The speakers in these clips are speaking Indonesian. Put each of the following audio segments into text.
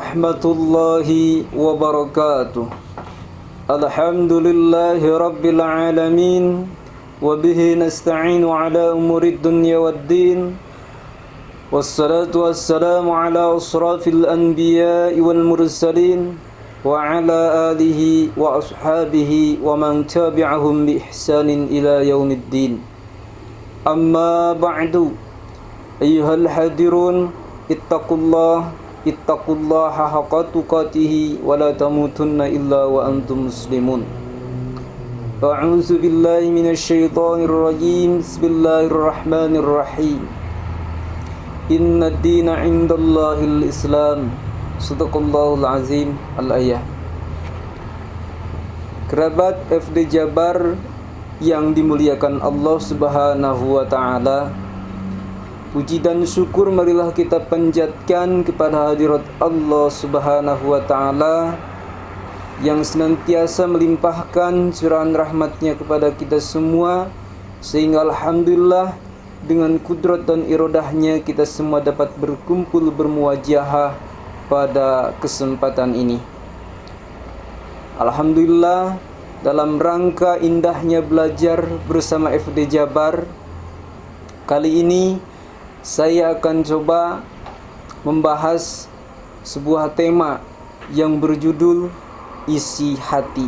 warahmatullahi wabarakatuh. Alhamdulillahi rabbil alamin. Wabihi nasta'inu ala umurid dunya waddin. Wassalatu wassalamu ala asrafil anbiya'i wal mursalin. Wa ala alihi wa ashabihi wa man tabi'ahum bi ihsanin ila yaumiddin. Amma ba'du. Ayyuhal hadirun, ittaqullaha haqqa tuqatih wa la tamutunna illa wa antum muslimun. A'udzu billahi minasy syaithanir rajim. Bismillahirrahmanirrahim. Inna ad-dina 'indallahil Islam. Shadaqallahul azim. Al-ayah. Kerabat FD Jabar yang dimuliakan Allah Subhanahu wa taala, puji dan syukur marilah kita panjatkan kepada hadirat Allah Subhanahu wa taala yang senantiasa melimpahkan curahan rahmatnya kepada kita semua, sehingga alhamdulillah dengan kudrat dan iradahnya kita semua dapat berkumpul bermuwajahah pada kesempatan ini. Alhamdulillah, dalam rangka indahnya belajar bersama FD Jabar, kali ini saya akan coba membahas sebuah tema yang berjudul isi hati.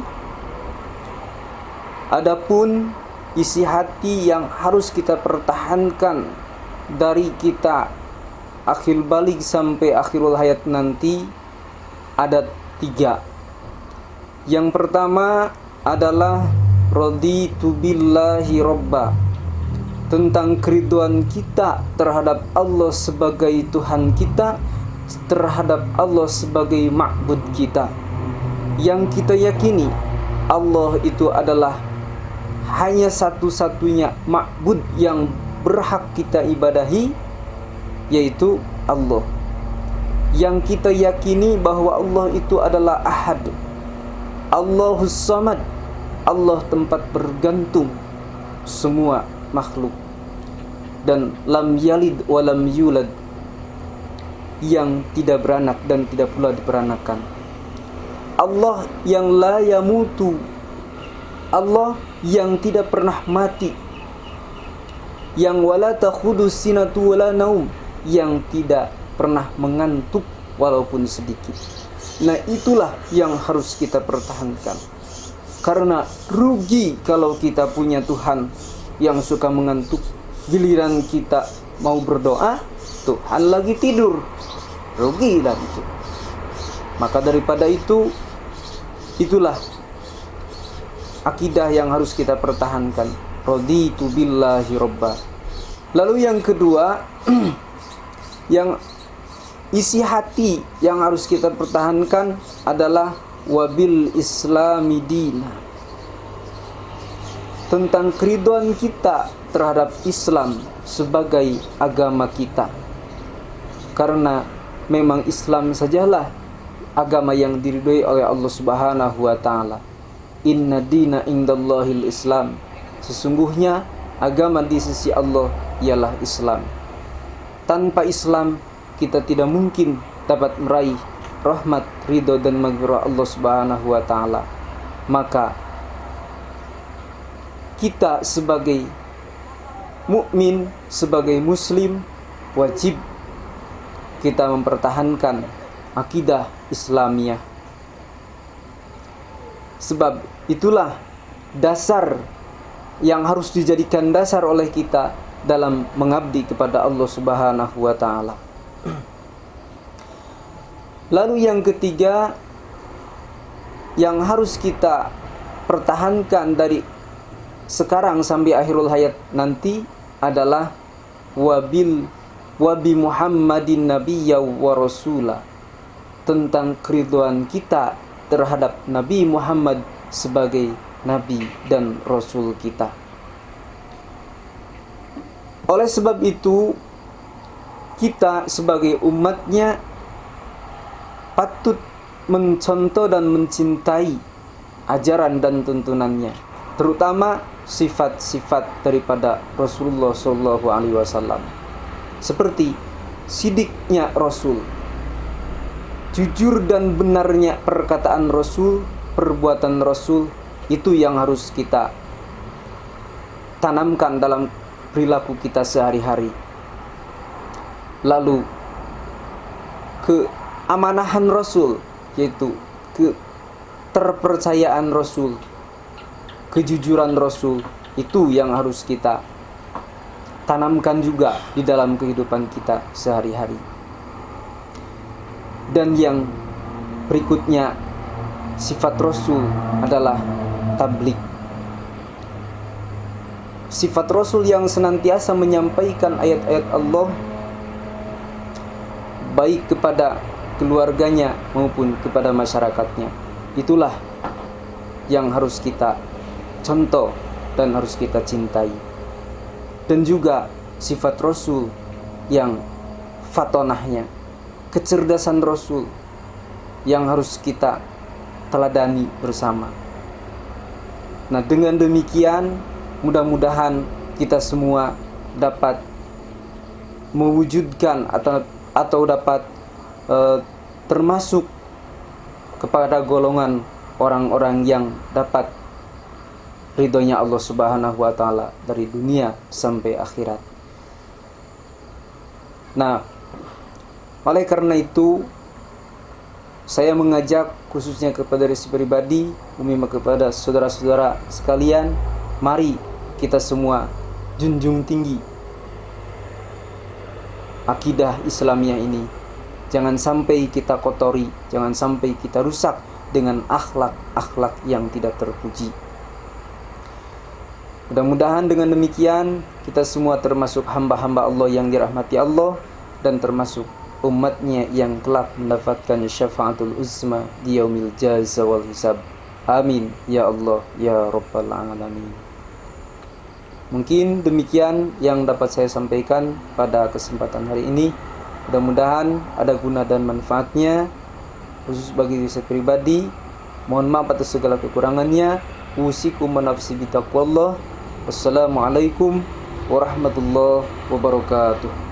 Adapun isi hati yang harus kita pertahankan dari kita akhir balik sampai akhirul hayat nanti ada 3. Yang pertama adalah raditu billahi robba, tentang keriduan kita terhadap Allah sebagai Tuhan kita, terhadap Allah sebagai ma'bud kita, yang kita yakini Allah itu adalah hanya satu-satunya ma'bud yang berhak kita ibadahi, yaitu Allah. Yang kita yakini bahwa Allah itu adalah Ahad, Allahus Samad, Allah tempat bergantung semua makhluk, dan lam yalid wa lam yulad, yang tidak beranak dan tidak pula diperanakan. Allah yang la yamutu, Allah yang tidak pernah mati, yang wala takhudu sinatu wala naum, yang tidak pernah mengantuk walaupun sedikit. Nah, itulah yang harus kita pertahankan, karena rugi kalau kita punya Tuhan yang suka mengantuk. Giliran kita mau berdoa, Tuhan lagi tidur, rugi lah itu. Maka daripada itu, itulah akidah yang harus kita pertahankan. Raditu billahi robba. Lalu yang kedua, yang isi hati yang harus kita pertahankan adalah wabil islami dina, tentang keriduan kita terhadap Islam sebagai agama kita. Karena memang Islam sajalah agama yang diridhoi oleh Allah Subhanahu wa taala. Inna dina indallahil Islam. Sesungguhnya agama di sisi Allah ialah Islam. Tanpa Islam kita tidak mungkin dapat meraih rahmat, ridho dan maghfirah Allah Subhanahu wa taala. Maka kita sebagai mukmin, sebagai muslim, wajib kita mempertahankan akidah Islamiyah. Sebab itulah dasar yang harus dijadikan dasar oleh kita dalam mengabdi kepada Allah Subhanahu wa taala. Lalu yang ketiga yang harus kita pertahankan dari sekarang sampai akhirul hayat nanti adalah wabi Muhammadin nabiyya wa rasula, tentang keriduan kita terhadap Nabi Muhammad sebagai nabi dan rasul kita. Oleh sebab itu, kita sebagai umatnya patut mencontoh dan mencintai ajaran dan tuntunannya, terutama sifat-sifat daripada Rasulullah SAW, seperti sidiknya Rasul, jujur dan benarnya perkataan Rasul, perbuatan Rasul, itu yang harus kita tanamkan dalam perilaku kita sehari-hari. Lalu keamanahan Rasul, yaitu keterpercayaan Rasul, kejujuran Rasul, itu yang harus kita tanamkan juga di dalam kehidupan kita sehari-hari. Dan yang berikutnya, sifat Rasul adalah tabligh. Sifat Rasul yang senantiasa menyampaikan ayat-ayat Allah baik kepada keluarganya maupun kepada masyarakatnya. Itulah yang harus kita contoh dan harus kita cintai. Dan juga sifat Rasul yang fatonahnya, kecerdasan Rasul yang harus kita teladani bersama. Nah, dengan demikian mudah-mudahan kita semua dapat mewujudkan atau dapat termasuk kepada golongan orang-orang yang dapat ridhonya Allah Subhanahu wa taala dari dunia sampai akhirat. Nah, oleh karena itu saya mengajak khususnya kepada diri pribadi, umumnya kepada saudara-saudara sekalian, mari kita semua junjung tinggi akidah Islamiyah ini. Jangan sampai kita kotori, jangan sampai kita rusak dengan akhlak-akhlak yang tidak terpuji. Mudah-mudahan dengan demikian kita semua termasuk hamba-hamba Allah yang dirahmati Allah dan termasuk umatnya yang kelak mendapatkan syafaatul uzma di yaumil jaza wal hisab. Amin ya Allah ya Rabbal alamin. Mungkin demikian yang dapat saya sampaikan pada kesempatan hari ini. Mudah-mudahan ada guna dan manfaatnya, khusus bagi saya pribadi. Mohon maaf atas segala kekurangannya. Usikum wa nafsi bitaqwallah. Wassalamualaikum warahmatullahi wabarakatuh.